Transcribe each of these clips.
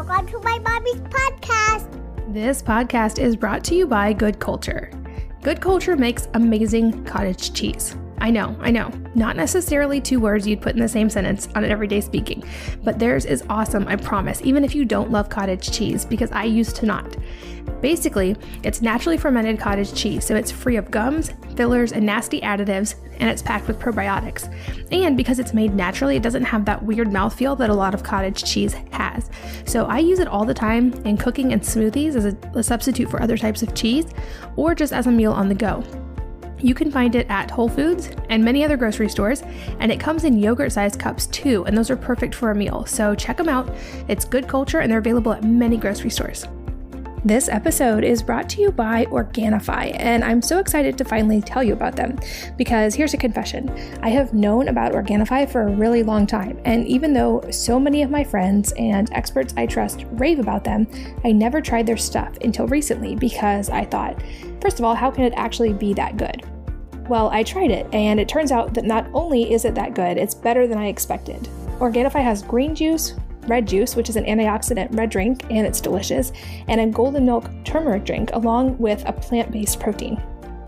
Welcome to my mommy's podcast. This podcast is brought to you by Good Culture. Good Culture makes amazing cottage cheese. I know. Not necessarily two words you'd put in the same sentence on an everyday speaking, but theirs is awesome, I promise, even if you don't love cottage cheese, because I used to not. Basically, it's naturally fermented cottage cheese, so it's free of gums, fillers, and nasty additives, and it's packed with probiotics. And because it's made naturally, it doesn't have that weird mouthfeel that a lot of cottage cheese has. So I use it all the time in cooking and smoothies as a substitute for other types of cheese, or just as a meal on the go. You can find it at Whole Foods and many other grocery stores, and it comes in yogurt-sized cups too, and those are perfect for a meal. So check them out. It's Good Culture, and they're available at many grocery stores. This episode is brought to you by Organifi, and I'm so excited to finally tell you about them, because here's a confession. I have known about Organifi for a really long time, and even though so many of my friends and experts I trust rave about them, I never tried their stuff until recently, because I thought, first of all, how can it actually be that good? Well, I tried it, and it turns out that not only is it that good, it's better than I expected. Organifi has green juice, red juice, which is an antioxidant red drink, and it's delicious, and a golden milk turmeric drink, along with a plant-based protein.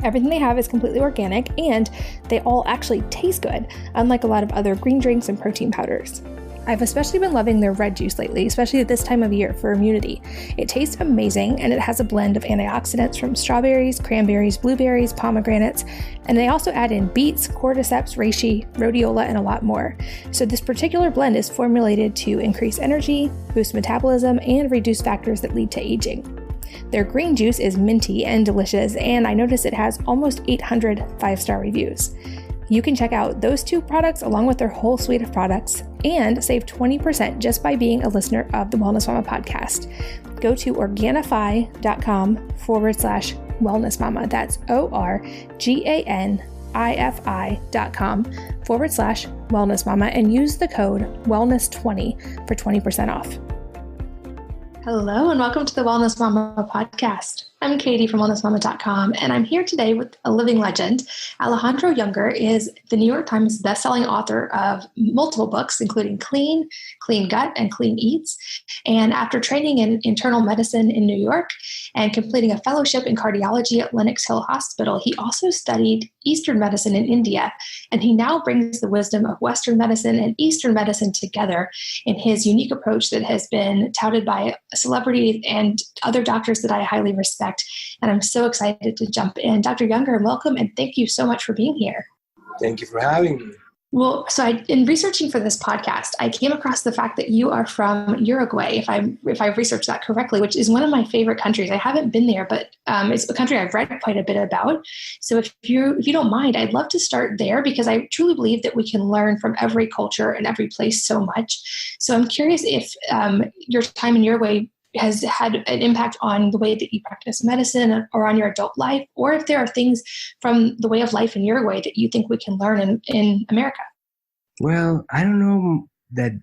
Everything they have is completely organic, and they all actually taste good, unlike a lot of other green drinks and protein powders. I've especially been loving their red juice lately, especially at this time of year for immunity. It tastes amazing, and it has a blend of antioxidants from strawberries, cranberries, blueberries, pomegranates, and they also add in beets, cordyceps, reishi, rhodiola, and a lot more. So this particular blend is formulated to increase energy, boost metabolism, and reduce factors that lead to aging. Their green juice is minty and delicious, and I noticed it has almost 800 5-star reviews. You can check out those two products along with their whole suite of products and save 20% just by being a listener of the Wellness Mama podcast. Go to Organifi.com/Wellness Mama. That's ORGANIFI.com/Wellness Mama and use the code Wellness20 for 20% off. Hello and welcome to the Wellness Mama podcast. I'm Katie from wellnessmama.com, and I'm here today with a living legend. Alejandro Junger is the New York Times bestselling author of multiple books, including Clean, Clean Gut, and Clean Eats. And after training in internal medicine in New York and completing a fellowship in cardiology at Lenox Hill Hospital, he also studied Eastern medicine in India, and he now brings the wisdom of Western medicine and Eastern medicine together in his unique approach that has been touted by celebrities and other doctors that I highly respect. And I'm so excited to jump in. Dr. Junger, welcome, and thank you so much for being here. Thank you for having me. Well, in researching for this podcast, I came across the fact that you are from Uruguay, if I've researched that correctly, which is one of my favorite countries. I haven't been there, but it's a country I've read quite a bit about. So if you don't mind, I'd love to start there, because I truly believe that we can learn from every culture and every place so much. So I'm curious if your time in Uruguay has had an impact on the way that you practice medicine or on your adult life, or if there are things from the way of life in Uruguay that you think we can learn in America. Well, I don't know that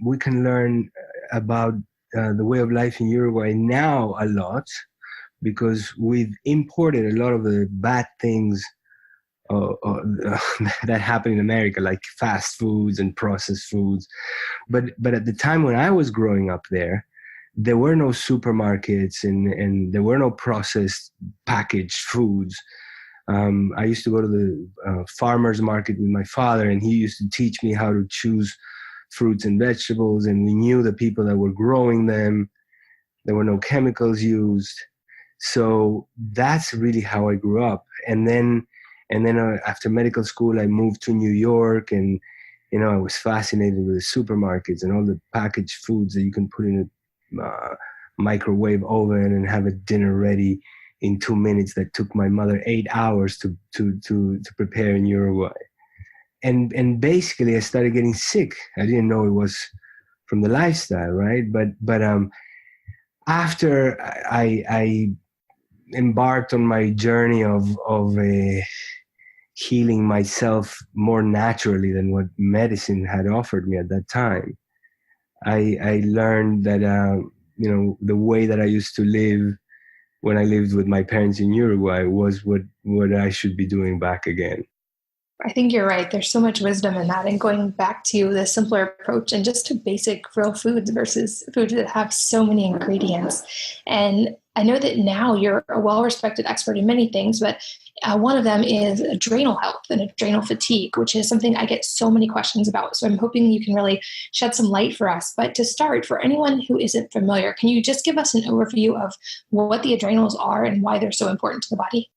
we can learn about the way of life in Uruguay now a lot, because we've imported a lot of the bad things that happen in America, like fast foods and processed foods. But at the time when I was growing up there were no supermarkets and there were no processed packaged foods. I used to go to the farmer's market with my father, and he used to teach me how to choose fruits and vegetables, and we knew the people that were growing them. There were no chemicals used. So that's really how I grew up. And then after medical school, I moved to New York, and I was fascinated with the supermarkets and all the packaged foods that you can put in a microwave oven and have a dinner ready in 2 minutes that took my mother 8 hours to prepare in Uruguay. And basically I started getting sick. I didn't know it was from the lifestyle, right? But after I embarked on my journey of healing myself more naturally than what medicine had offered me at that time, I learned that, the way that I used to live when I lived with my parents in Uruguay was what I should be doing back again. I think you're right. There's so much wisdom in that. And going back to the simpler approach and just to basic real foods versus foods that have so many ingredients. And I know that now you're a well-respected expert in many things, but one of them is adrenal health and adrenal fatigue, which is something I get so many questions about. So I'm hoping you can really shed some light for us. But to start, for anyone who isn't familiar, can you just give us an overview of what the adrenals are and why they're so important to the body?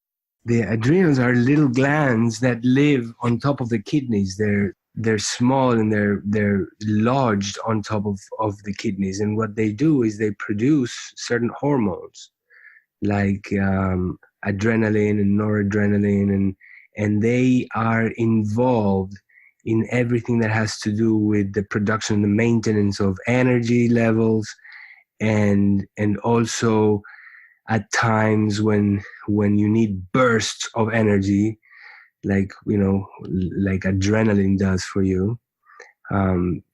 The adrenals are little glands that live on top of the kidneys. They're small and they're lodged on top of the kidneys. And what they do is they produce certain hormones like adrenaline and noradrenaline, and they are involved in everything that has to do with the production and the maintenance of energy levels, and also at times when you need bursts of energy, like adrenaline does for you,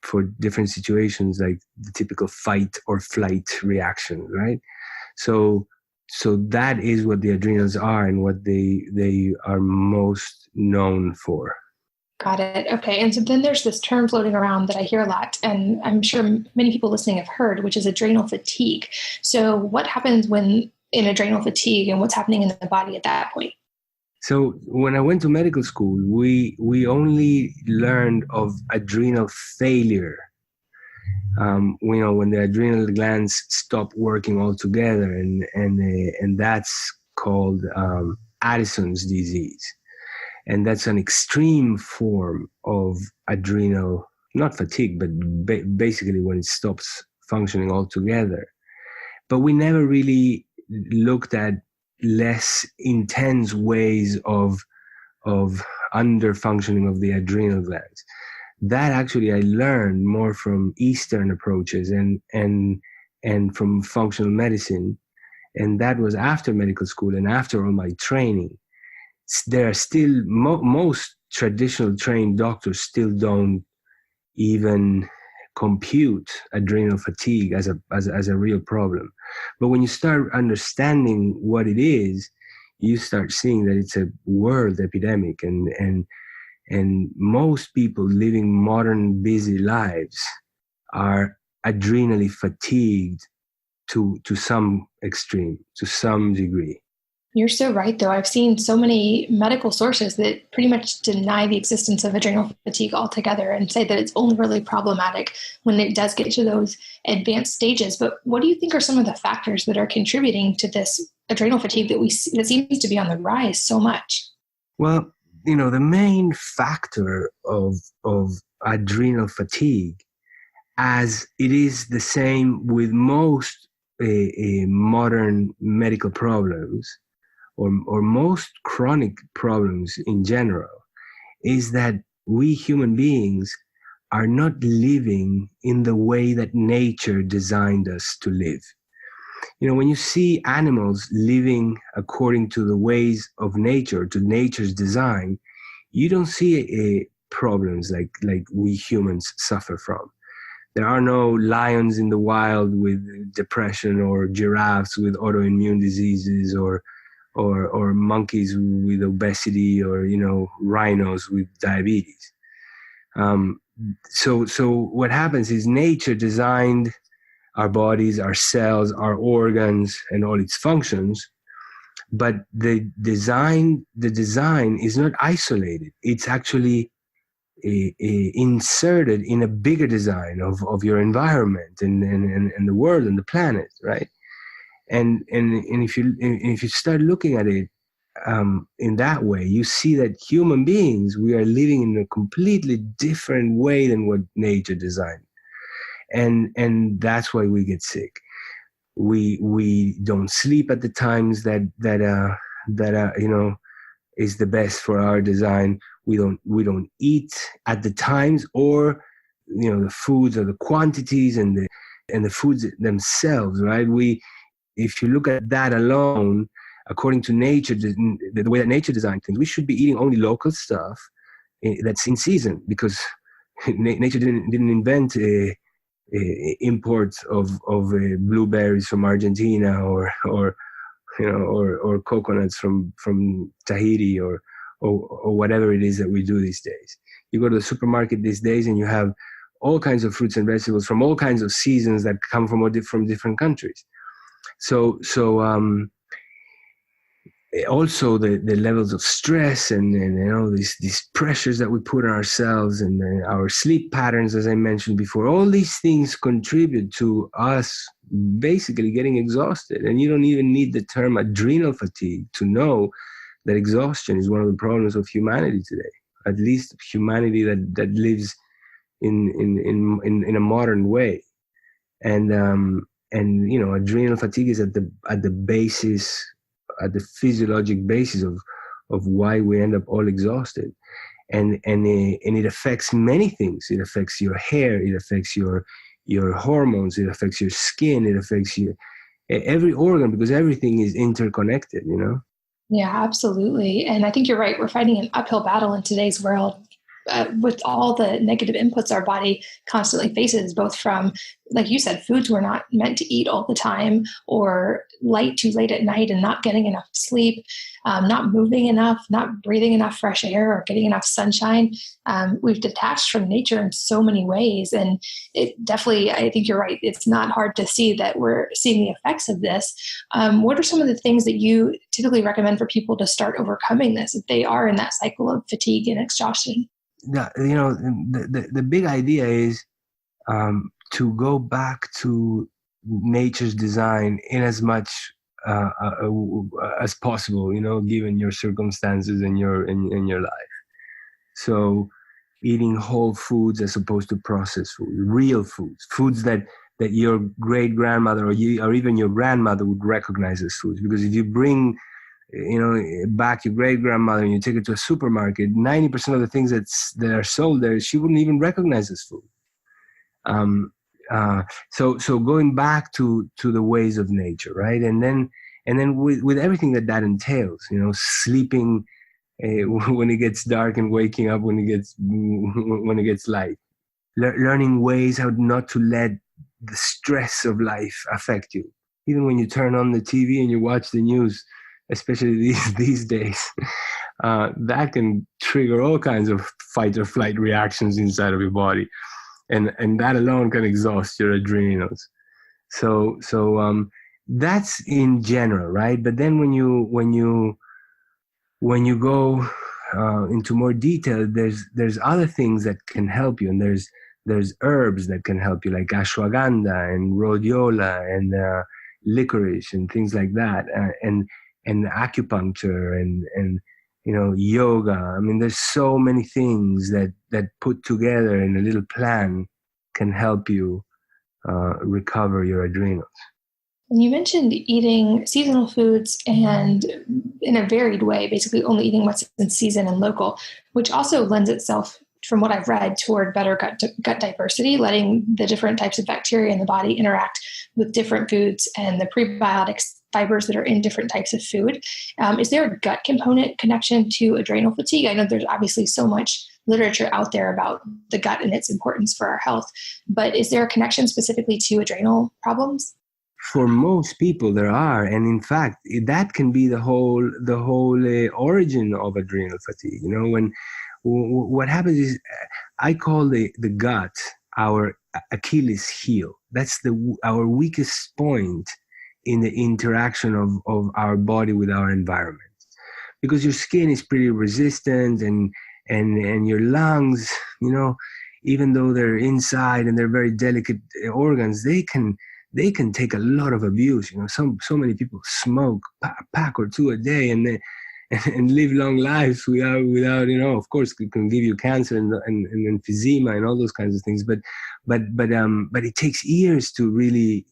for different situations, like the typical fight or flight reaction, right? So that is what the adrenals are and what they are most known for. Got it. Okay. And so then there's this term floating around that I hear a lot, and I'm sure many people listening have heard, which is adrenal fatigue. So what happens when in adrenal fatigue, and what's happening in the body at that point? So when I went to medical school, we only learned of adrenal failure. When the adrenal glands stop working altogether, and that's called Addison's disease. And that's an extreme form of adrenal, not fatigue, but basically when it stops functioning altogether. But we never really looked at less intense ways of under-functioning of the adrenal glands. That actually I learned more from Eastern approaches and from functional medicine. And that was after medical school and after all my training. There are still, most traditional trained doctors still don't even compute adrenal fatigue as a real problem. But when you start understanding what it is, you start seeing that it's a world epidemic, and most people living modern busy lives are adrenally fatigued to some extreme, to some degree. You're so right, though. I've seen so many medical sources that pretty much deny the existence of adrenal fatigue altogether and say that it's only really problematic when it does get to those advanced stages. But what do you think are some of the factors that are contributing to this adrenal fatigue that seems to be on the rise so much? Well, the main factor of adrenal fatigue, as it is the same with most modern medical problems, or most chronic problems in general, is that we human beings are not living in the way that nature designed us to live. When you see animals living according to the ways of nature, to nature's design, you don't see problems like we humans suffer from. There are no lions in the wild with depression, or giraffes with autoimmune diseases, or monkeys with obesity, or rhinos with diabetes. So what happens is nature designed our bodies, our cells, our organs, and all its functions, but the design is not isolated. It's actually inserted in a bigger design of your environment and the world and the planet, right? And if you start looking at it in that way, you see that human beings, we are living in a completely different way than what nature designed, and that's why we get sick. We don't sleep at the times that is the best for our design. We don't eat at the times, or the foods or the quantities and the foods themselves, right? If you look at that alone, according to nature, the way that nature designed things, we should be eating only local stuff that's in season, because nature didn't invent imports of blueberries from Argentina, or coconuts from Tahiti, or or whatever it is that we do these days. You go to the supermarket these days and you have all kinds of fruits and vegetables from all kinds of seasons that come from different countries. So also the levels of stress and these pressures that we put on ourselves, and our sleep patterns, as I mentioned before, all these things contribute to us basically getting exhausted. And you don't even need the term adrenal fatigue to know that exhaustion is one of the problems of humanity today, at least humanity that lives in a modern way. And adrenal fatigue is at the basis, at the physiologic basis of why we end up all exhausted. And it affects many things. It affects your hair, it affects your hormones, it affects your skin, it affects every organ, because everything is interconnected, Yeah, absolutely. And I think you're right. We're fighting an uphill battle in today's world with all the negative inputs our body constantly faces, both from, like you said, foods we're not meant to eat all the time, or light too late at night and not getting enough sleep, not moving enough, not breathing enough fresh air or getting enough sunshine. We've detached from nature in so many ways. And it definitely, I think you're right. It's not hard to see that we're seeing the effects of this. What are some of the things that you typically recommend for people to start overcoming this if they are in that cycle of fatigue and exhaustion? The big idea is to go back to nature's design in as much as possible, given your circumstances and in your life. So eating whole foods as opposed to processed food, real foods that your great grandmother or even your grandmother would recognize as foods. Because if you bring back your great grandmother and you take it to a supermarket, 90% of the things that are sold there, she wouldn't even recognize as food. So going back to the ways of nature, right? And then with everything that entails, sleeping when it gets dark and waking up when it gets light, learning ways how not to let the stress of life affect you. Even when you turn on the TV and you watch the news, especially these days, that can trigger all kinds of fight or flight reactions inside of your body, and that alone can exhaust your adrenals. So that's in general, right? But then when you go into more detail, there's other things that can help you, and there's herbs that can help you, like ashwagandha and rhodiola and licorice and things like that, and acupuncture and yoga. I mean, there's so many things that put together in a little plan can help you recover your adrenals. And you mentioned eating seasonal foods and in a varied way, basically only eating what's in season and local, which also lends itself, from what I've read, toward better gut diversity, letting the different types of bacteria in the body interact with different foods and the prebiotics fibers that are in different types of food. Is there a gut component connection to adrenal fatigue? I know there's obviously so much literature out there about the gut and its importance for our health, but is there a connection specifically to adrenal problems? For most people, there are, and in fact, that can be the whole origin of adrenal fatigue. When what happens is, I call the gut our Achilles heel. That's our weakest point in the interaction of our body with our environment, because your skin is pretty resistant, and your lungs, even though they're inside and they're very delicate organs, they can take a lot of abuse. So many people smoke a pack or two a day and live long lives without of course it can give you cancer and emphysema and all those kinds of things, but it takes years to really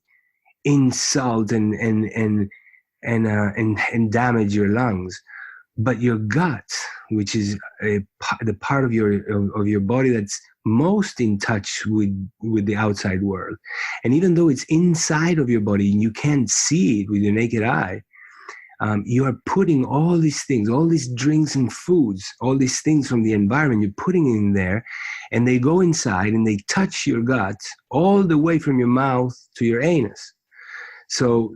insult and damage your lungs. But your gut, which is the part of your body that's most in touch with the outside world, and even though it's inside of your body and you can't see it with your naked eye, you are putting all these things, all these drinks and foods, all these things from the environment, you're putting in there, and they go inside and they touch your gut all the way from your mouth to your anus. So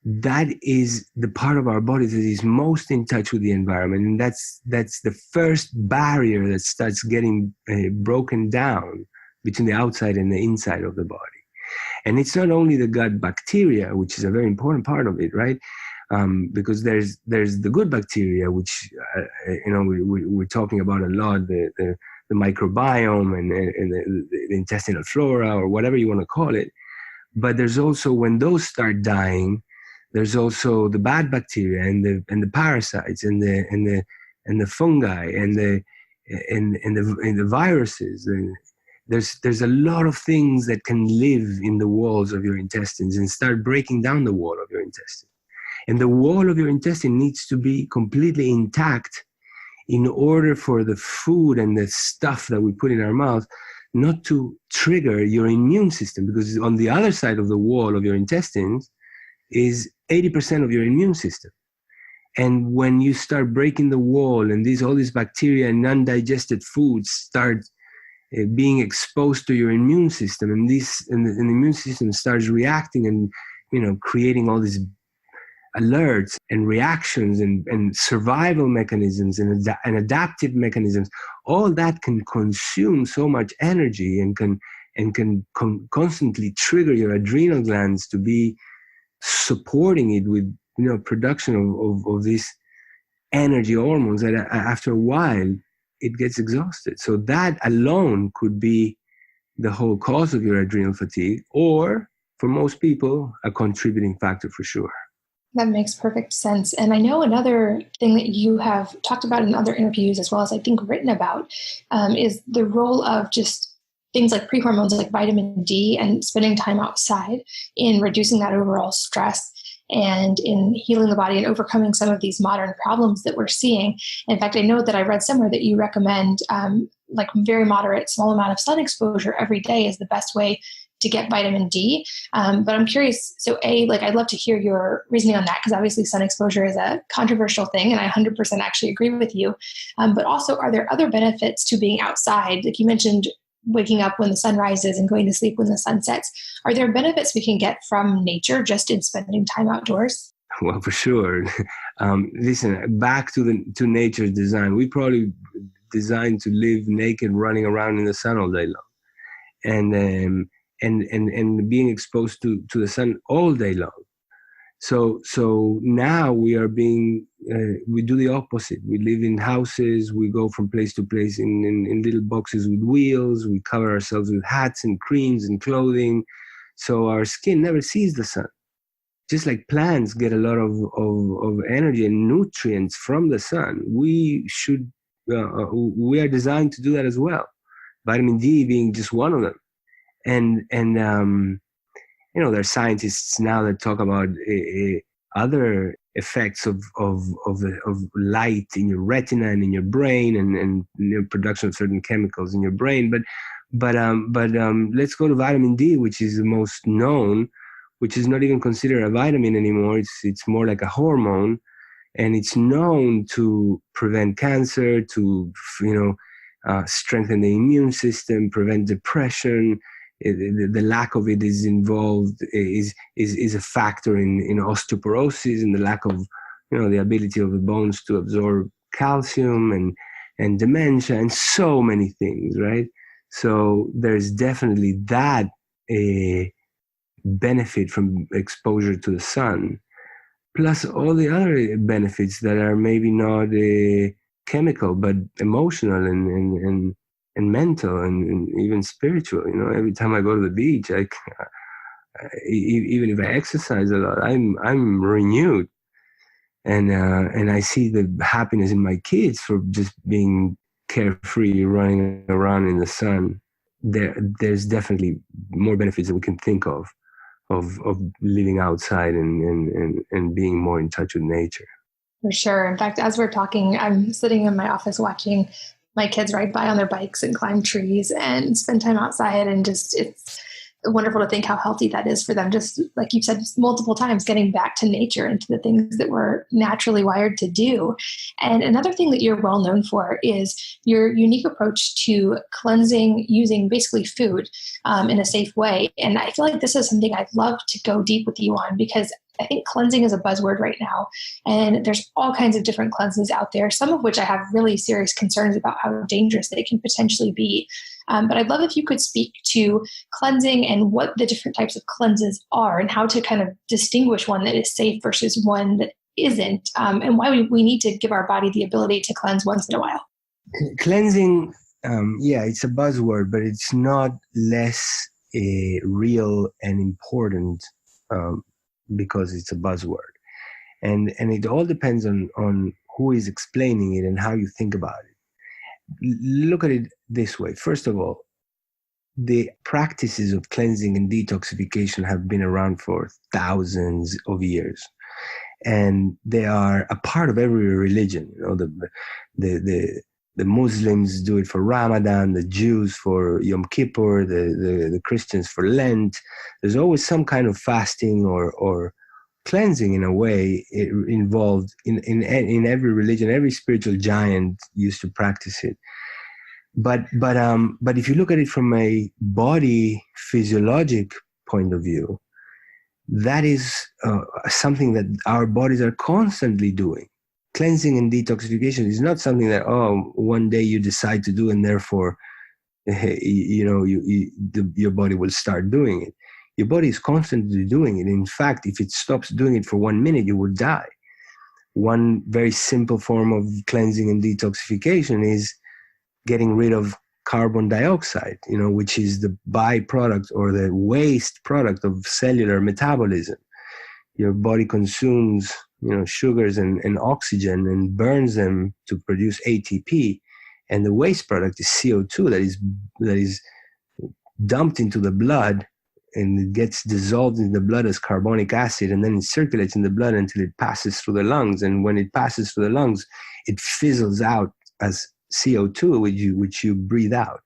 that is the part of our body that is most in touch with the environment. And that's the first barrier that starts getting broken down between the outside and the inside of the body. And it's not only the gut bacteria, which is a very important part of it, right? Because there's the good bacteria, which we're talking about a lot, the microbiome and the intestinal flora, or whatever you want to call it. But there's also, when those start dying, there's also the bad bacteria and the parasites and the fungi and the viruses. And there's a lot of things that can live in the walls of your intestines and start breaking down the wall of your intestine. And the wall of your intestine needs to be completely intact in order for the food and the stuff that we put in our mouth not to trigger your immune system, because on the other side of the wall of your intestines is 80% of your immune system. And when you start breaking the wall and all these bacteria and undigested foods start being exposed to your immune system, and the immune system starts reacting and creating all these alerts and reactions and survival mechanisms and adaptive mechanisms, all that can consume so much energy and can constantly trigger your adrenal glands to be supporting it with production of these energy hormones that after a while it gets exhausted. So that alone could be the whole cause of your adrenal fatigue, or for most people, a contributing factor for sure. That makes perfect sense. And I know another thing that you have talked about in other interviews, as well as I think written about, is the role of just things like pre-hormones like vitamin D and spending time outside in reducing that overall stress and in healing the body and overcoming some of these modern problems that we're seeing. In fact, I know that I read somewhere that you recommend like very moderate, small amount of sun exposure every day is the best way to get vitamin D. But I'm curious, so I'd love to hear your reasoning on that, because obviously sun exposure is a controversial thing, and I 100% actually agree with you. But also, are there other benefits to being outside? Like you mentioned, waking up when the sun rises and going to sleep when the sun sets. Are there benefits we can get from nature just in spending time outdoors? Well, for sure. Listen, back to nature's design. We probably designed to live naked, running around in the sun all day long, and being exposed to the sun all day long. So now we do the opposite. We live in houses, we go from place to place in little boxes with wheels, we cover ourselves with hats and creams and clothing. So our skin never sees the sun. Just like plants get a lot of energy and nutrients from the sun, we are designed to do that as well. Vitamin D being just one of them. And there are scientists now that talk about other effects of light in your retina and in your brain and production of certain chemicals in your brain. But let's go to vitamin D, which is the most known, which is not even considered a vitamin anymore. It's more like a hormone, and it's known to prevent cancer, to strengthen the immune system, prevent depression. The lack of it is involved is a factor in osteoporosis and the lack of the ability of the bones to absorb calcium and dementia and so many things, right? So there's definitely that benefit from exposure to the sun, plus all the other benefits that are maybe not chemical but emotional and mental and even spiritual. Every time I go to the beach, even if I exercise a lot, I'm renewed, and I see the happiness in my kids for just being carefree, running around in the sun. There's definitely more benefits that we can think of living outside and being more in touch with nature. For sure. In fact, as we're talking, I'm sitting in my office watching my kids ride by on their bikes and climb trees and spend time outside, and just wonderful to think how healthy that is for them. Just like you've said multiple times, getting back to nature and to the things that we're naturally wired to do. And another thing that you're well known for is your unique approach to cleansing using basically food in a safe way. And I feel like this is something I'd love to go deep with you on, because I think cleansing is a buzzword right now. And there's all kinds of different cleanses out there, some of which I have really serious concerns about how dangerous they can potentially be. But I'd love if you could speak to cleansing and what the different types of cleanses are and how to kind of distinguish one that is safe versus one that isn't, and why we need to give our body the ability to cleanse once in a while. Cleansing, it's a buzzword, but it's not less real and important because it's a buzzword. And it all depends on who is explaining it and how you think about it. Look at it this way. First of all, the practices of cleansing and detoxification have been around for thousands of years, and they are a part of every religion. You know, the Muslims do it for Ramadan, the Jews for Yom Kippur, the Christians for Lent. There's always some kind of fasting or cleansing in a way involved in every religion. Every spiritual giant used to practice it. But if you look at it from a body physiologic point of view, that is something that our bodies are constantly doing. Cleansing and detoxification is not something that one day you decide to do and therefore your body will start doing it. Your body is constantly doing it. In fact, if it stops doing it for 1 minute, you will die. One very simple form of cleansing and detoxification is getting rid of carbon dioxide, which is the byproduct or the waste product of cellular metabolism. Your body consumes, sugars and oxygen and burns them to produce ATP. And the waste product is CO2 that is dumped into the blood, and it gets dissolved in the blood as carbonic acid, and then it circulates in the blood until it passes through the lungs. And when it passes through the lungs, it fizzles out as CO2, which you breathe out.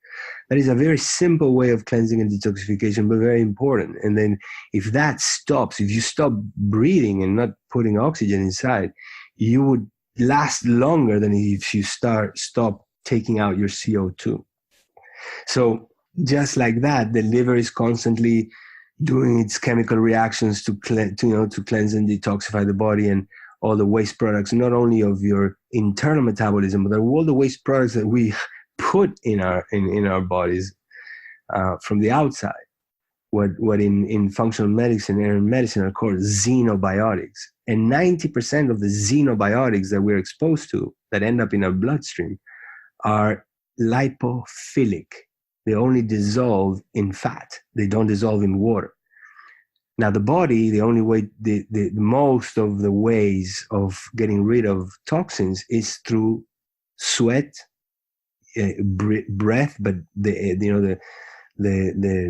That is a very simple way of cleansing and detoxification, but very important. And then if that stops, if you stop breathing and not putting oxygen inside, you would last longer than if you stop taking out your CO2. So just like that, the liver is constantly doing its chemical reactions to cleanse and detoxify the body and all the waste products, not only of your internal metabolism, but all the waste products that we put in our bodies from the outside. What in functional medicine and in medicine are called xenobiotics. And 90% of the xenobiotics that we're exposed to that end up in our bloodstream are lipophilic. They only dissolve in fat. They don't dissolve in water. Now, the body, the only way, the most of the ways of getting rid of toxins is through sweat, breath, but the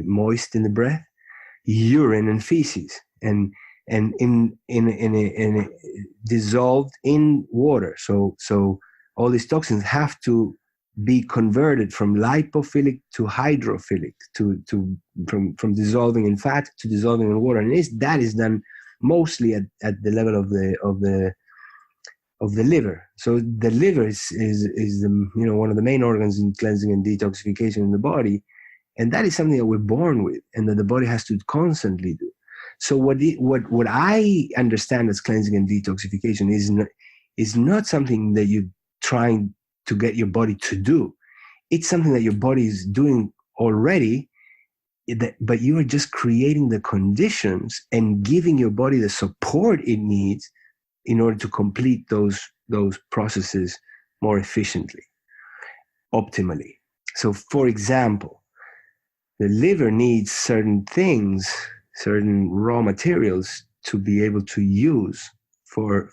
moist in the breath, urine, and feces, and in dissolved in water. So all these toxins have to be converted from lipophilic to hydrophilic, from dissolving in fat to dissolving in water, and that is done mostly at the level of the liver. So the liver is one of the main organs in cleansing and detoxification in the body, and that is something that we're born with, and that the body has to constantly do. So what I understand as cleansing and detoxification is not something that you're trying to get your body to do. It's something that your body is doing already, but you are just creating the conditions and giving your body the support it needs in order to complete those processes more efficiently, optimally. So, for example, the liver needs certain things, certain raw materials to be able to use for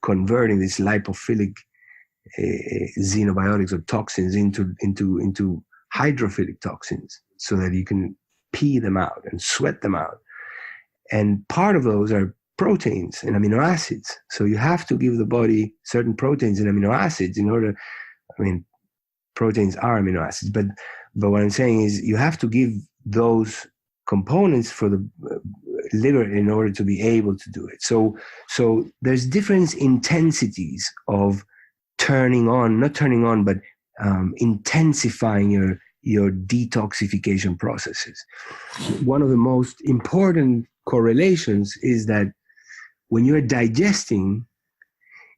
converting these lipophilic xenobiotics or toxins into hydrophilic toxins, so that you can pee them out and sweat them out. And part of those are proteins and amino acids. So you have to give the body certain proteins and amino acids in order, proteins are amino acids, but what I'm saying is you have to give those components for the liver in order to be able to do it. So there's different intensities of not turning on, but intensifying your detoxification processes. One of the most important correlations is that when you're digesting,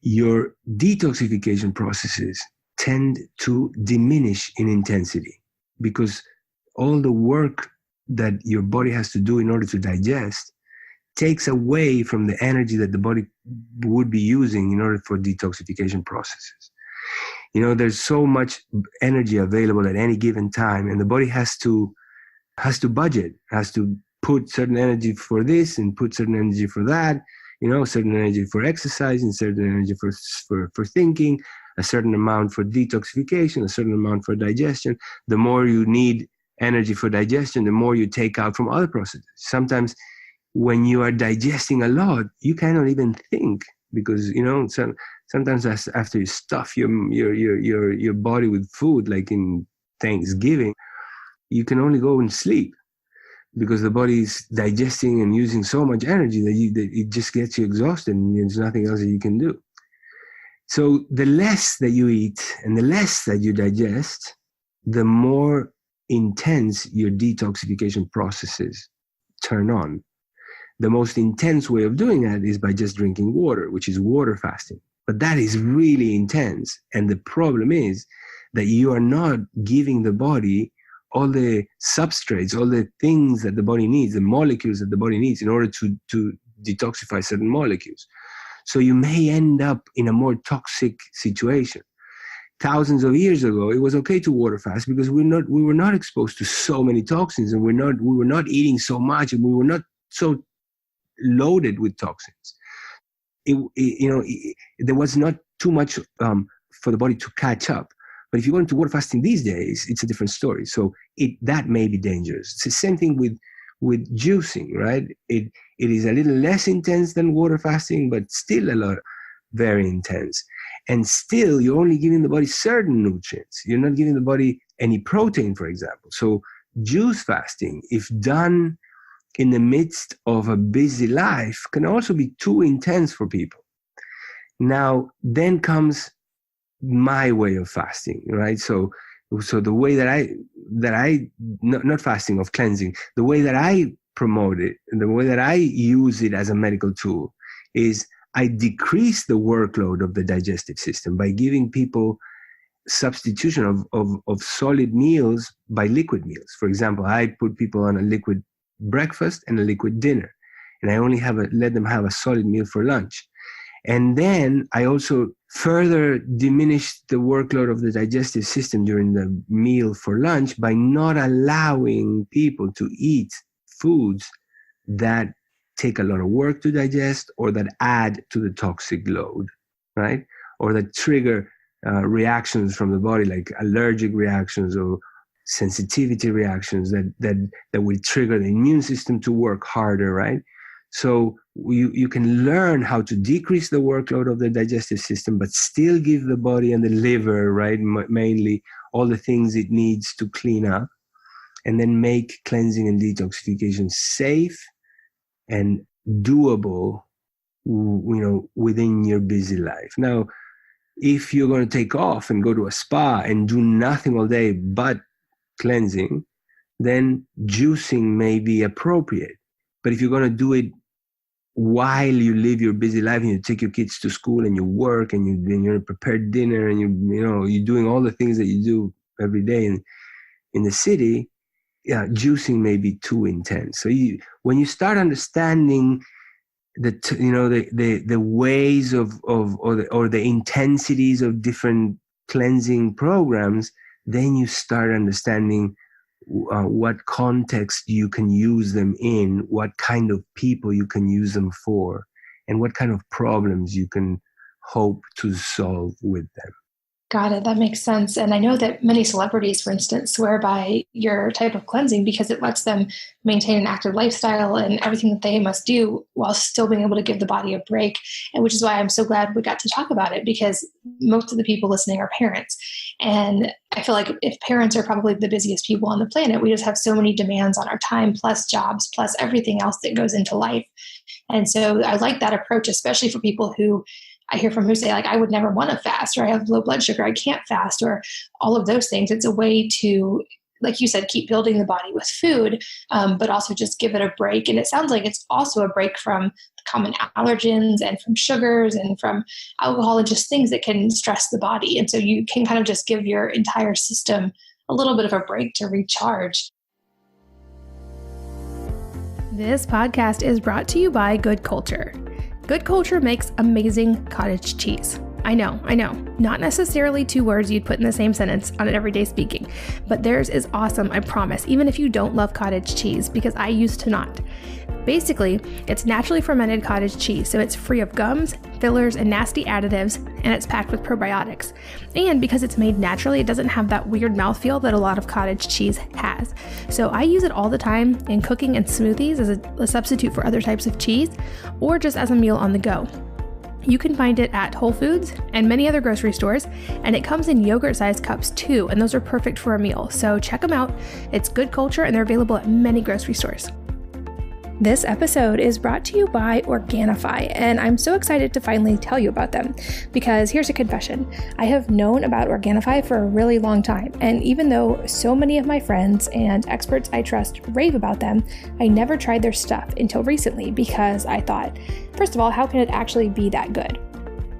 your detoxification processes tend to diminish in intensity, because all the work that your body has to do in order to digest takes away from the energy that the body would be using in order for detoxification processes. There's so much energy available at any given time, and the body has to budget, has to put certain energy for this and put certain energy for that, certain energy for exercise and certain energy for thinking, a certain amount for detoxification, a certain amount for digestion. The more you need energy for digestion, the more you take out from other processes. Sometimes when you are digesting a lot, you cannot even think, because sometimes after you stuff your body with food, like in Thanksgiving, you can only go and sleep, because the body is digesting and using so much energy that it just gets you exhausted, and there's nothing else that you can do. So the less that you eat and the less that you digest, the more intense your detoxification processes turn on. The most intense way of doing that is by just drinking water, which is water fasting. But that is really intense. And the problem is that you are not giving the body all the substrates, all the things that the body needs, the molecules that the body needs in order to detoxify certain molecules. So you may end up in a more toxic situation. Thousands of years ago, it was okay to water fast because we were not exposed to so many toxins, and we were not eating so much, and we were not so loaded with toxins. There was not too much for the body to catch up. But if you go into water fasting these days, it's a different story. So that may be dangerous. It's the same thing with juicing, right? It is a little less intense than water fasting, but still very intense. And still, you're only giving the body certain nutrients. You're not giving the body any protein, for example. So juice fasting, if done in the midst of a busy life, can also be too intense for people. Now, then comes my way of fasting, right? So the way that I not fasting, of cleansing, the way that I promote it and the way that I use it as a medical tool is I decrease the workload of the digestive system by giving people substitution of solid meals by liquid meals. For example, I put people on a liquid breakfast and a liquid dinner, and I only let them have a solid meal for lunch. And then I also further diminish the workload of the digestive system during the meal for lunch by not allowing people to eat foods that take a lot of work to digest or that add to the toxic load, right? Or that trigger reactions from the body, like allergic reactions or sensitivity reactions that will trigger the immune system to work harder, right? So you can learn how to decrease the workload of the digestive system, but still give the body and the liver, right, mainly all the things it needs to clean up, and then make cleansing and detoxification safe and doable, within your busy life. Now, if you're going to take off and go to a spa and do nothing all day but cleansing, then juicing may be appropriate. But if you're going to do it while you live your busy life and you take your kids to school and you work and you prepare dinner and you're doing all the things that you do every day in the city, juicing may be too intense. So when you start understanding the ways or the intensities of different cleansing programs, then you start understanding what context you can use them in, what kind of people you can use them for, and what kind of problems you can hope to solve with them. Got it. That makes sense. And I know that many celebrities, for instance, swear by your type of cleansing because it lets them maintain an active lifestyle and everything that they must do while still being able to give the body a break. And which is why I'm so glad we got to talk about it, because most of the people listening are parents. And I feel like if parents are probably the busiest people on the planet, we just have so many demands on our time, plus jobs, plus everything else that goes into life. And so I like that approach, especially for people who I hear from who say, like, I would never want to fast, or I have low blood sugar, I can't fast, or all of those things. It's a way to, like you said, keep building the body with food, but also just give it a break. And it sounds like it's also a break from common allergens and from sugars and from alcohol and just things that can stress the body. And so you can kind of just give your entire system a little bit of a break to recharge. This podcast is brought to you by Good Culture. Good Culture makes amazing cottage cheese. I know, not necessarily two words you'd put in the same sentence on an everyday speaking, but theirs is awesome, I promise, even if you don't love cottage cheese, because I used to not. Basically, it's naturally fermented cottage cheese, so it's free of gums, fillers, and nasty additives, and it's packed with probiotics. And because it's made naturally, it doesn't have that weird mouthfeel that a lot of cottage cheese has. So I use it all the time in cooking and smoothies as a substitute for other types of cheese, or just as a meal on the go. You can find it at Whole Foods and many other grocery stores, and it comes in yogurt-sized cups too, and those are perfect for a meal. So check them out. It's Good Culture, and they're available at many grocery stores. This episode is brought to you by Organifi, and I'm so excited to finally tell you about them, because here's a confession. I have known about Organifi for a really long time, and even though so many of my friends and experts I trust rave about them, I never tried their stuff until recently, because I thought, first of all, how can it actually be that good?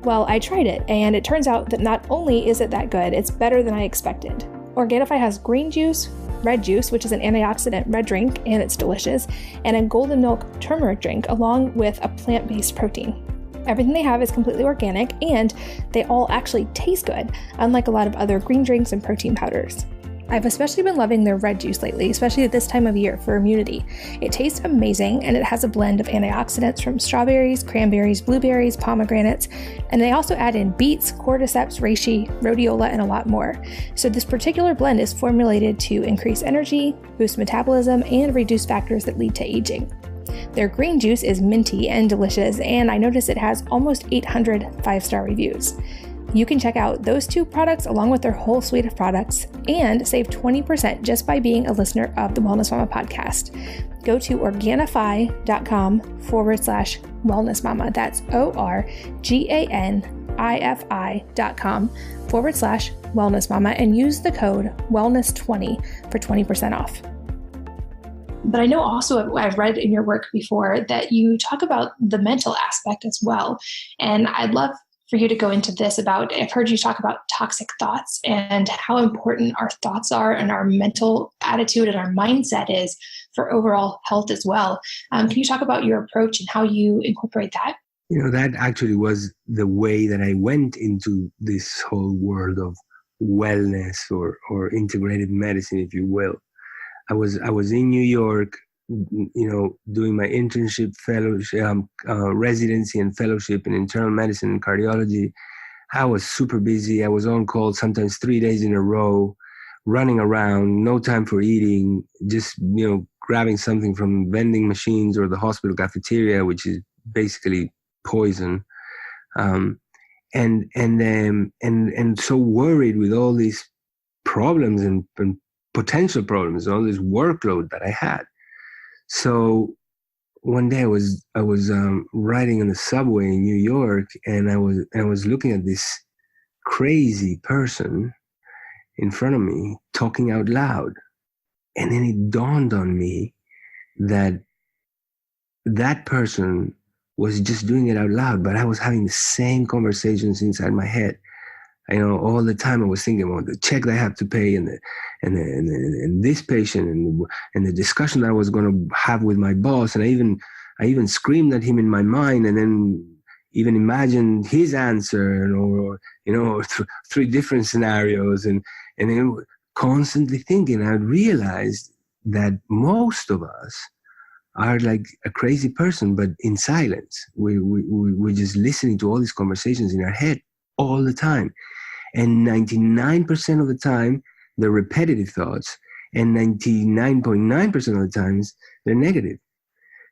Well, I tried it, and it turns out that not only is it that good, it's better than I expected. Organifi has green juice, red juice, which is an antioxidant red drink, and it's delicious, and a golden milk turmeric drink, along with a plant-based protein. Everything they have is completely organic, and they all actually taste good, unlike a lot of other green drinks and protein powders. I've especially been loving their red juice lately, especially at this time of year for immunity. It tastes amazing, and it has a blend of antioxidants from strawberries, cranberries, blueberries, pomegranates, and they also add in beets, cordyceps, reishi, rhodiola, and a lot more. So this particular blend is formulated to increase energy, boost metabolism, and reduce factors that lead to aging. Their green juice is minty and delicious, and I noticed it has almost 800 5-star reviews. You can check out those two products along with their whole suite of products and save 20% just by being a listener of the Wellness Mama podcast. Go to Organifi.com/Wellness Mama. That's ORGANIFI.com/Wellness Mama and use the code Wellness20 for 20% off. But I know also I've read in your work before that you talk about the mental aspect as well. And I'd love for you to go into this about, I've heard you talk about toxic thoughts and how important our thoughts are and our mental attitude and our mindset is for overall health as well. Can you talk about your approach and how you incorporate that? That actually was the way that I went into this whole world of wellness or integrated medicine, if you will. I was in New York, doing my internship, fellowship, residency and fellowship in internal medicine and cardiology. I was super busy. I was on call sometimes 3 days in a row, running around, no time for eating, just, grabbing something from vending machines or the hospital cafeteria, which is basically poison. And so worried with all these problems and potential problems, all this workload that I had. So one day I was riding on the subway in New York, and I was looking at this crazy person in front of me talking out loud, and then it dawned on me that person was just doing it out loud, but I was having the same conversations inside my head. All the time I was thinking about the check that I have to pay and this patient and the discussion that I was going to have with my boss. And I even screamed at him in my mind, and then even imagined his answer or 3 different scenarios. And then constantly thinking, I realized that most of us are like a crazy person, but in silence. We're just listening to all these conversations in our head all the time. And 99% of the time, they're repetitive thoughts. And 99.9% of the times, they're negative.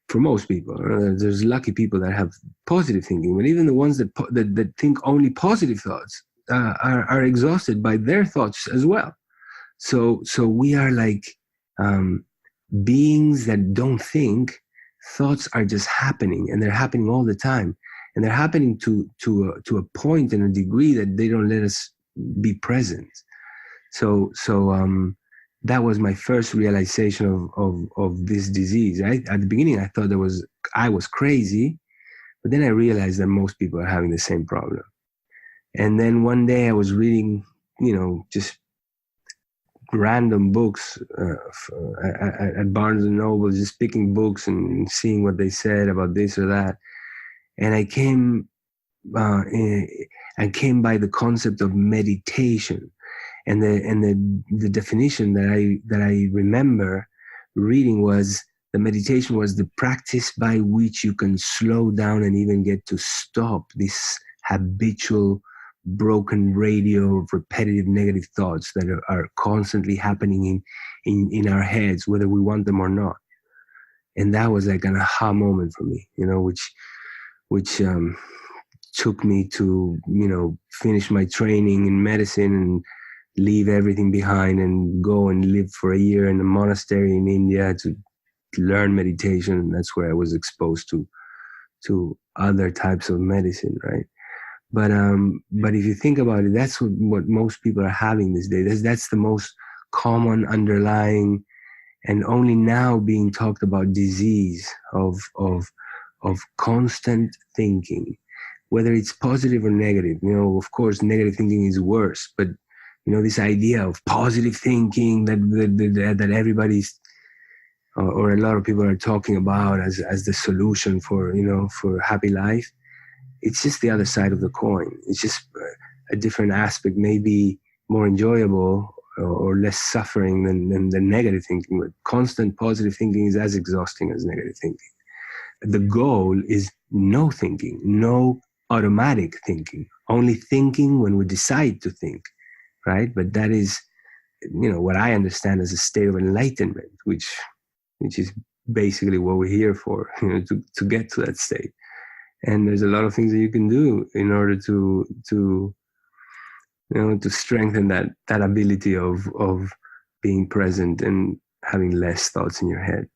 For most people, there's lucky people that have positive thinking, but even the ones that think only positive thoughts are exhausted by their thoughts as well. So we are like beings that don't think. Thoughts are just happening, and they're happening all the time, and they're happening to a point and a degree that they don't let us be present. So that was my first realization of this disease. At the beginning, I thought I was crazy, but then I realized that most people are having the same problem. And then one day I was reading, just random books at Barnes and Noble, just picking books and seeing what they said about this or that. And I came by the concept of meditation. And the definition that I remember reading was the meditation was the practice by which you can slow down and even get to stop this habitual broken radio of repetitive negative thoughts that are constantly happening in our heads, whether we want them or not. And that was like an aha moment for me, which took me to, finish my training in medicine and leave everything behind and go and live for a year in a monastery in India to learn meditation. And that's where I was exposed to other types of medicine, right? But if you think about it, that's what most people are having these days. That's the most common underlying and only now being talked about disease of constant thinking, whether it's positive or negative. Of course, negative thinking is worse, but this idea of positive thinking that everybody's or a lot of people are talking about as the solution for happy life. It's just the other side of the coin. It's just a different aspect, maybe more enjoyable or less suffering than negative thinking. But constant positive thinking is as exhausting as negative thinking. The goal is no thinking, no automatic thinking, only thinking when we decide to think. Right, but that is, what I understand as a state of enlightenment, which is basically what we're here for, to get to that state. And there's a lot of things that you can do in order to strengthen that ability of being present and having less thoughts in your head.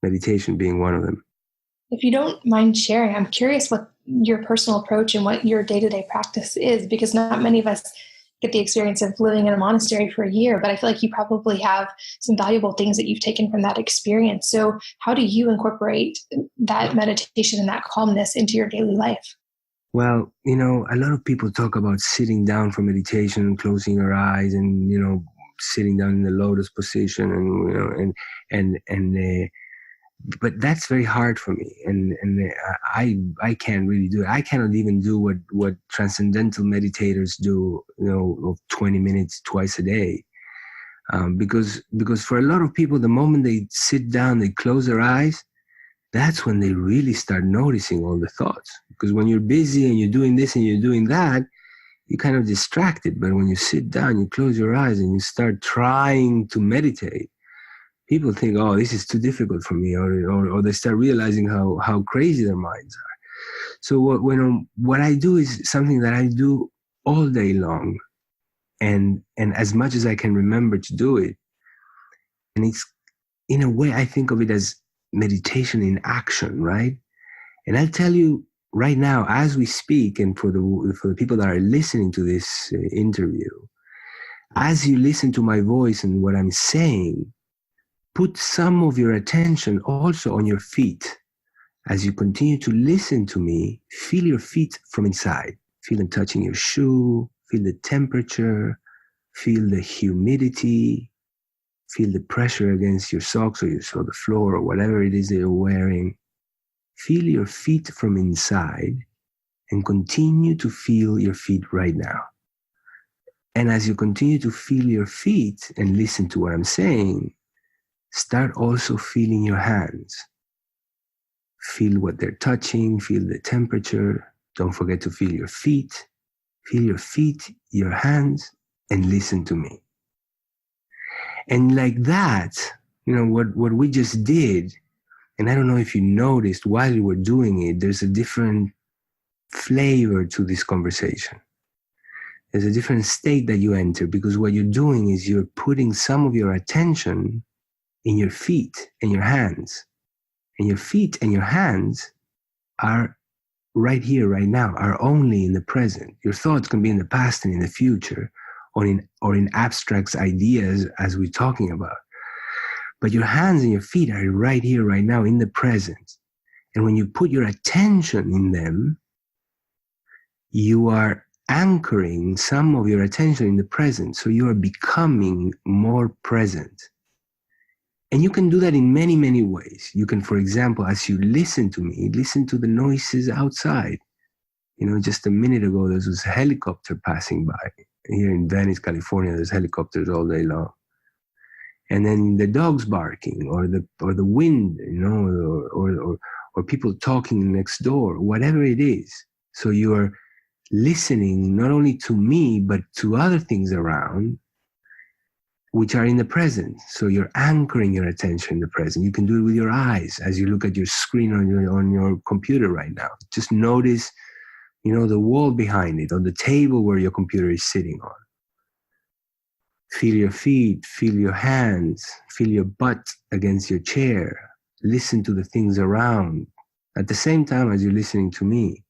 Meditation being one of them. If you don't mind sharing, I'm curious what your personal approach and what your day-to-day practice is, because not many of us get the experience of living in a monastery for a year, but I feel like you probably have some valuable things that you've taken from that experience. So how do you incorporate that meditation and that calmness into your daily life? Well, a lot of people talk about sitting down for meditation and closing your eyes and, sitting down in the lotus position and but that's very hard for me, and I can't really do it. I cannot even do what transcendental meditators do, of 20 minutes twice a day, because for a lot of people, the moment they sit down, they close their eyes, that's when they really start noticing all the thoughts. Because when you're busy and you're doing this and you're doing that, you're kind of distracted. But when you sit down, you close your eyes and you start trying to meditate, people think, oh, this is too difficult for me, or they start realizing how crazy their minds are. So what I do is something that I do all day long, and as much as I can remember to do it. And it's, in a way, I think of it as meditation in action, right? And I'll tell you right now, as we speak, and for the people that are listening to this interview, as you listen to my voice and what I'm saying, put some of your attention also on your feet. As you continue to listen to me, feel your feet from inside. Feel them touching your shoe, feel the temperature, feel the humidity, feel the pressure against your socks or the floor or whatever it is that you're wearing. Feel your feet from inside and continue to feel your feet right now. And as you continue to feel your feet and listen to what I'm saying, start also feeling your hands. Feel what they're touching, feel the temperature. Don't forget to feel your feet. Feel your feet, your hands, and listen to me. And like that, what we just did, and I don't know if you noticed while you were doing it, there's a different flavor to this conversation. There's a different state that you enter, because what you're doing is you're putting some of your attention in your feet and your hands. And your feet and your hands are right here, right now, are only in the present. Your thoughts can be in the past and in the future, or in abstract ideas as we're talking about. But your hands and your feet are right here, right now, in the present. And when you put your attention in them, you are anchoring some of your attention in the present. So you are becoming more present. And you can do that in many, many ways. You can, for example, as you listen to me, listen to the noises outside. Just a minute ago, there was a helicopter passing by. Here in Venice, California, there's helicopters all day long. And then the dogs barking, or the wind, or people talking next door, whatever it is. So you are listening not only to me, but to other things around, which are in the present. So you're anchoring your attention in the present. You can do it with your eyes as you look at your screen on your computer right now. Just notice, the wall behind it, or the table where your computer is sitting on. Feel your feet, feel your hands, feel your butt against your chair. Listen to the things around at the same time as you're listening to me.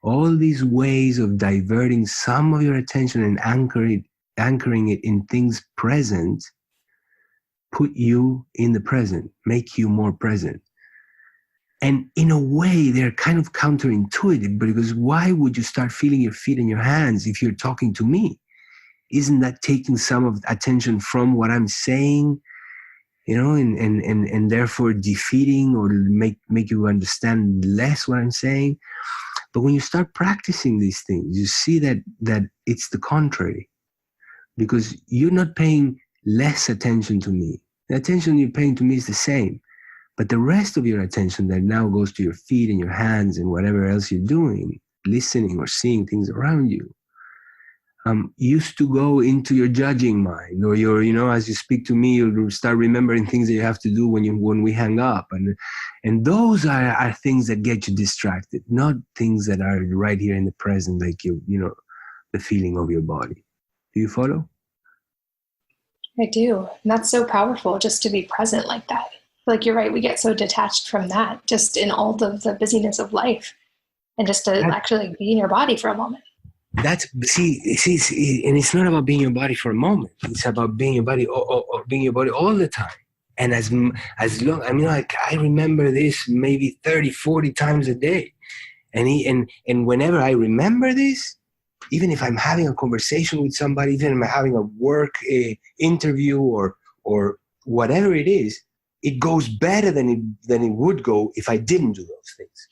All these ways of diverting some of your attention and anchoring it in things present, put you in the present, make you more present. And in a way, they're kind of counterintuitive, because why would you start feeling your feet and your hands if you're talking to me? Isn't that taking some of the attention from what I'm saying, and therefore defeating or make you understand less what I'm saying? But when you start practicing these things, you see that it's the contrary, because you're not paying less attention to me. The attention you're paying to me is the same. But the rest of your attention that now goes to your feet and your hands and whatever else you're doing, listening or seeing things around you, used to go into your judging mind, or your, as you speak to me, you'll start remembering things that you have to do when we hang up. And those are things that get you distracted, not things that are right here in the present, like the feeling of your body. Do you follow? I do. And that's so powerful, just to be present like that. Like, you're right, we get so detached from that just in all of the busyness of life, and just to actually be in your body for a moment. See, and it's not about being your body for a moment. It's about being your body, being your body all the time. And as long, I remember this maybe 30, 40 times a day. And whenever I remember this, even if I'm having a conversation with somebody, even if I'm having a work interview or whatever it is, it goes better than it would go if I didn't do those things.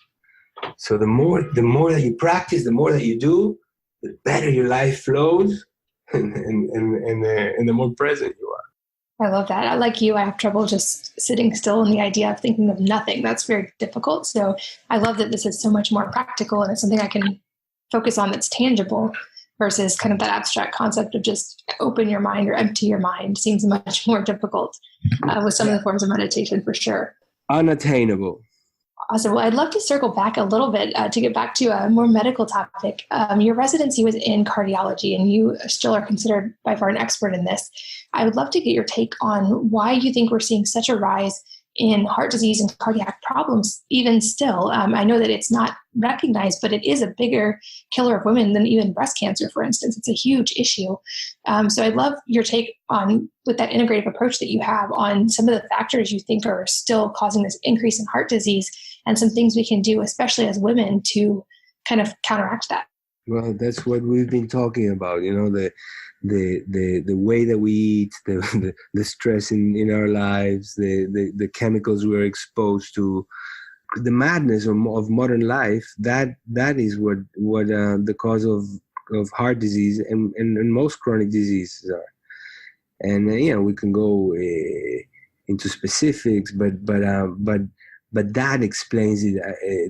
So the more that you practice, the more that you do, the better your life flows, and the more present you are. I love that. Like you, I have trouble just sitting still in the idea of thinking of nothing. That's very difficult. So I love that this is so much more practical, and it's something I can focus on that's tangible, versus kind of that abstract concept of just open your mind or empty your mind. Seems much more difficult with some of the forms of meditation, for sure. Unattainable. Awesome. Well, I'd love to circle back a little bit to get back to a more medical topic. Your residency was in cardiology, and you still are considered by far an expert in this. I would love to get your take on why you think we're seeing such a rise in heart disease and cardiac problems, even still. I know that it's not recognized, but it is a bigger killer of women than even breast cancer, for instance. It's a huge issue. So I'd love your take on, with that integrative approach that you have, on some of the factors you think are still causing this increase in heart disease, and some things we can do, especially as women, to kind of counteract that. Well, that's what we've been talking about, the way that we eat, the stress in our lives, the chemicals we're exposed to, the madness of modern life. That is what the cause of heart disease and most chronic diseases are. And we can go into specifics, but but that explains it.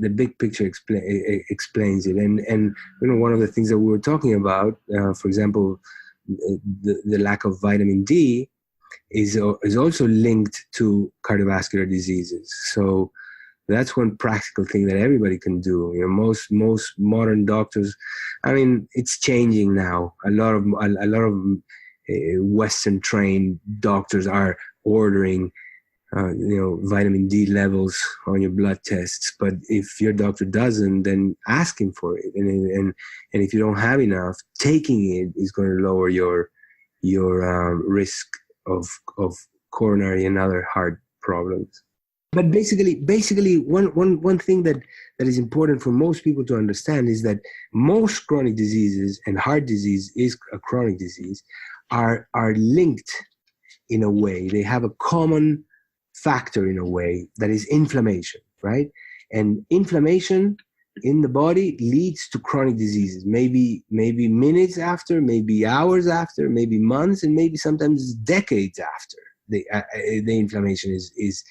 The big picture explains it. And one of the things that we were talking about, for example, the lack of vitamin D is also linked to cardiovascular diseases. So that's one practical thing that everybody can do. Most modern doctors, I mean, it's changing now. A lot of Western trained doctors are ordering vitamin D levels on your blood tests. But if your doctor doesn't, then ask him for it. And if you don't have enough, taking it is going to lower your risk of coronary and other heart problems. But basically, one thing that is important for most people to understand is that most chronic diseases, and heart disease is a chronic disease, are linked in a way. They have a common factor in a way, that is inflammation, right? And inflammation in the body leads to chronic diseases, maybe minutes after, maybe hours after, maybe months, and maybe sometimes decades after the inflammation is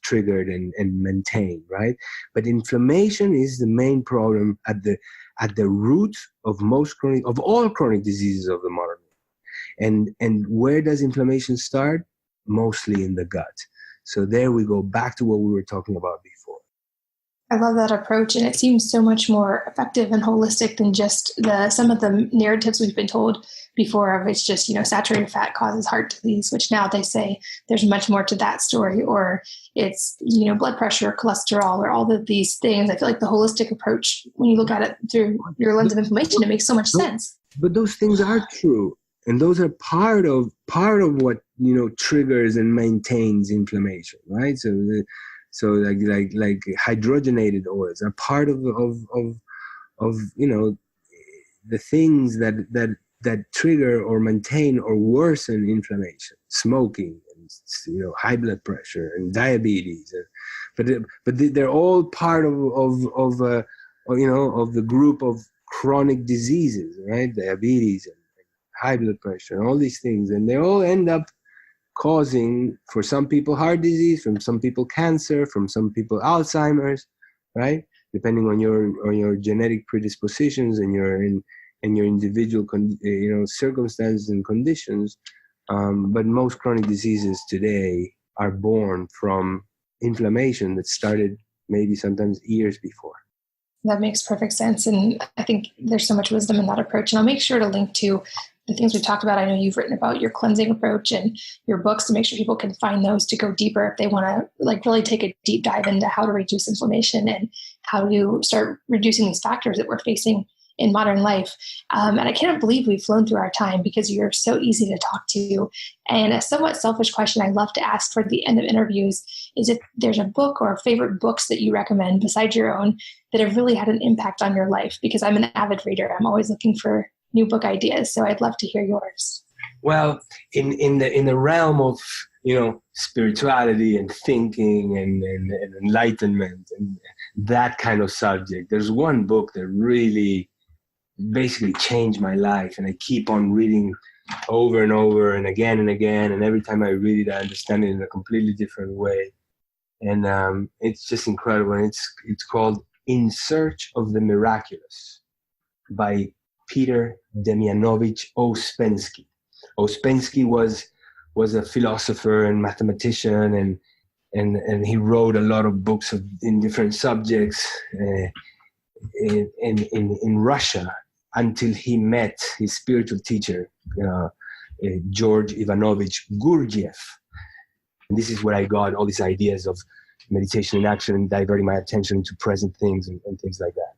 triggered and maintained, right? But inflammation is the main problem at the root of all chronic diseases of the modern world. And where does inflammation start? Mostly in the gut. So there we go back to what we were talking about before. I love that approach, and it seems so much more effective and holistic than just some of the narratives we've been told before of it's just, saturated fat causes heart disease, which now they say there's much more to that story, or it's, blood pressure, cholesterol, or all of these things. I feel like the holistic approach, when you look at it through your lens of inflammation, it makes so much sense. But those things are true. And those are part of what, triggers and maintains inflammation, right? So like hydrogenated oils are part of the things that trigger or maintain or worsen inflammation. Smoking, and, high blood pressure and diabetes, but they're all part of the group of chronic diseases, right? Diabetes and high blood pressure and all these things, and they all end up causing, for some people, heart disease, from some people cancer, from some people Alzheimer's, right? Depending on your genetic predispositions and your individual circumstances and conditions. But most chronic diseases today are born from inflammation that started maybe sometimes years before. That makes perfect sense. And I think there's so much wisdom in that approach. And I'll make sure to link to the things we've talked about. I know you've written about your cleansing approach and your books to make sure people can find those to go deeper if they want to really take a deep dive into how to reduce inflammation and how to start reducing these factors that we're facing in modern life. And I cannot believe we've flown through our time because you're so easy to talk to. And a somewhat selfish question I love to ask toward the end of interviews is if there's a book or favorite books that you recommend besides your own that have really had an impact on your life, because I'm an avid reader. I'm always looking for new book ideas. So I'd love to hear yours. Well, in the realm of, spirituality and thinking and enlightenment and that kind of subject, there's one book that really basically changed my life, and I keep on reading over and over and again, and every time I read it, I understand it in a completely different way. And it's just incredible. And it's called In Search of the Miraculous by Peter Demianovich Ouspensky. Ouspensky was a philosopher and mathematician, and he wrote a lot of books in different subjects in Russia until he met his spiritual teacher, George Ivanovich Gurdjieff. And this is where I got all these ideas of meditation in action and diverting my attention to present things and things like that.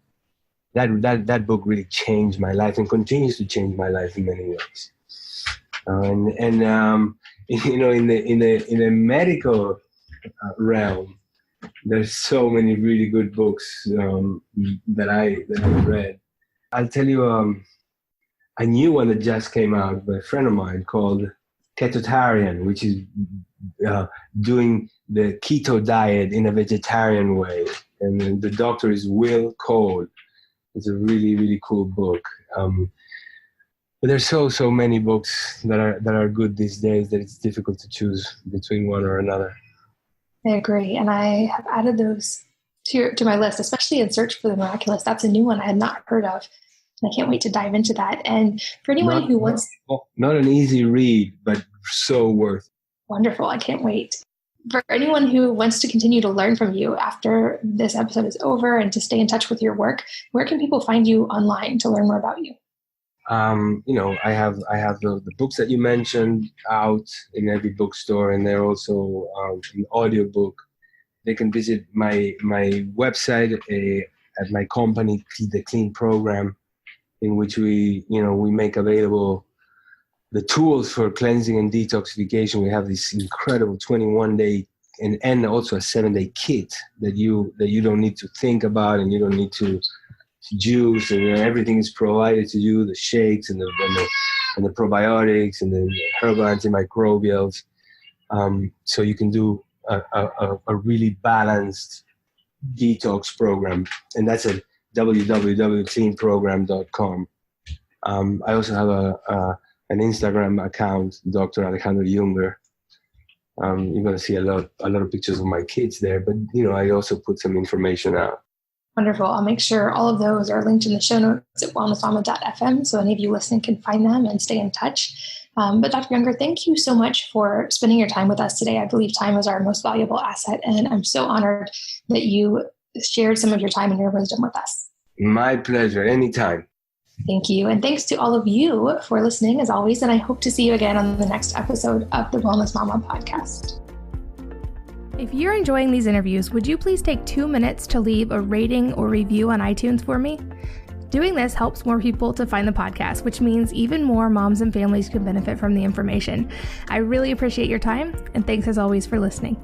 That book really changed my life and continues to change my life in many ways. In the medical realm, there's so many really good books that I've read. I'll tell you a new one that just came out by a friend of mine called Ketotarian, which is doing the keto diet in a vegetarian way. And the doctor is Will Cole. It's a really, really cool book. But there's so many books that are good these days that it's difficult to choose between one or another. I agree. And I have added those to my list, especially in Search for the Miraculous. That's a new one I had not heard of. And I can't wait to dive into that. And for anyone who wants... Not an easy read, but so worth. Wonderful. I can't wait. For anyone who wants to continue to learn from you after this episode is over and to stay in touch with your work, where can people find you online to learn more about you? I have the books that you mentioned out in every bookstore, and they're also an audiobook. They can visit my website at my company, The Clean Program, in which we make available the tools for cleansing and detoxification. We have this incredible 21-day and also a 7-day kit that you don't need to think about, and you don't need to juice, and everything is provided to you, the shakes and the probiotics and the herbal antimicrobials, so you can do a really balanced detox program. And that's at www.cleanprogram.com. I also have an Instagram account, Dr. Alejandro Junger. You're going to see a lot of pictures of my kids there, but I also put some information out. Wonderful. I'll make sure all of those are linked in the show notes at wellnessmama.fm, so any of you listening can find them and stay in touch. But Dr. Junger, thank you so much for spending your time with us today. I believe time is our most valuable asset, and I'm so honored that you shared some of your time and your wisdom with us. My pleasure. Anytime. Thank you. And thanks to all of you for listening, as always. And I hope to see you again on the next episode of the Wellness Mama podcast. If you're enjoying these interviews, would you please take 2 minutes to leave a rating or review on iTunes for me? Doing this helps more people to find the podcast, which means even more moms and families can benefit from the information. I really appreciate your time, and thanks as always for listening.